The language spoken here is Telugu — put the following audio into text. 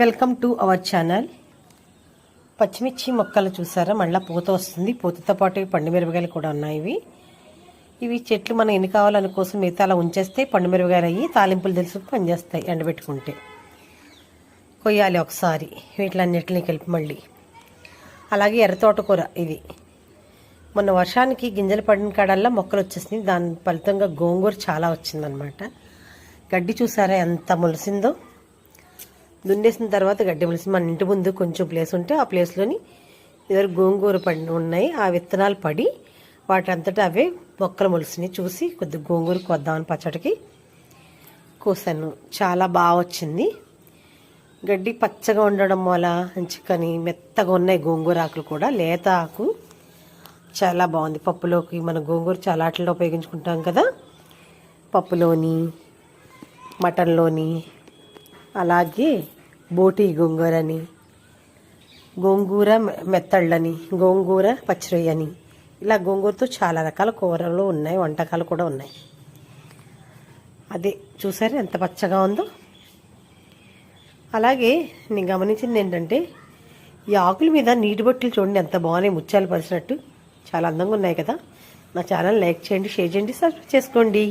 Welcome to our channel. పచ్చిమిర్చి మొక్కలు చూసారా, మళ్ళీ పూత వస్తుంది. పూతతో పాటు పండు మిరపకాయలు కూడా ఉన్నాయి. ఇవి చెట్లు మనం ఎన్ని కావాలని కోసం మిగతా అలా ఉంచేస్తే పండు మిరపకాయలు అయ్యి తాలింపులు తెలుసు పనిచేస్తాయి. ఎండబెట్టుకుంటే కొయ్యాలి ఒకసారి వీటిలన్నిటిని కలిపి. మళ్ళీ అలాగే ఎర్ర తోటకూర, ఇది మొన్న వర్షానికి గింజలు పడిన కాడల్లా మొక్కలు వచ్చేసినాయి. దాని ఫలితంగా గోంగూర చాలా వచ్చిందనమాట. గడ్డి చూసారా ఎంత మొలిసిందో. దున్నేసిన తర్వాత గడ్డి మొలిసి మన ఇంటి ముందు కొంచెం ప్లేస్ ఉంటే ఆ ప్లేస్లోని ఇద్దరు గోంగూర పడి ఉన్నాయి. ఆ విత్తనాలు పడి వాటంతటా అవే మొక్కలు మొలిసినాయి. చూసి కొద్దిగా గోంగూర కొద్దామని పచ్చడికి కోసాను. చాలా బాగా వచ్చింది. గడ్డి పచ్చగా ఉండడం వల్ల చిక్కని మెత్తగా ఉన్నాయి. గోంగూర ఆకులు కూడా లేత ఆకు చాలా బాగుంది. పప్పులోకి మన గోంగూర చాలా ఆటల్లో ఉపయోగించుకుంటాం కదా, పప్పులోని, మటన్లోని, అలాగే బోటి గోంగూరని, గోంగూర మెత్తళ్ళని, గోంగూర పచ్చిరొయ్యని, ఇలా గోంగూరతో చాలా రకాల కూరలు ఉన్నాయి, వంటకాలు కూడా ఉన్నాయి. అదే చూసారు ఎంత పచ్చగా ఉందో. అలాగే నేను గమనించింది ఏంటంటే ఈ ఆకుల మీద నీటి బొట్టులు చూడండి ఎంత బాగున్నాయి, ముత్యాలు పరిచినట్టు చాలా అందంగా ఉన్నాయి కదా. నా ఛానల్ లైక్ చేయండి, షేర్ చేయండి, సబ్స్క్రైబ్ చేసుకోండి.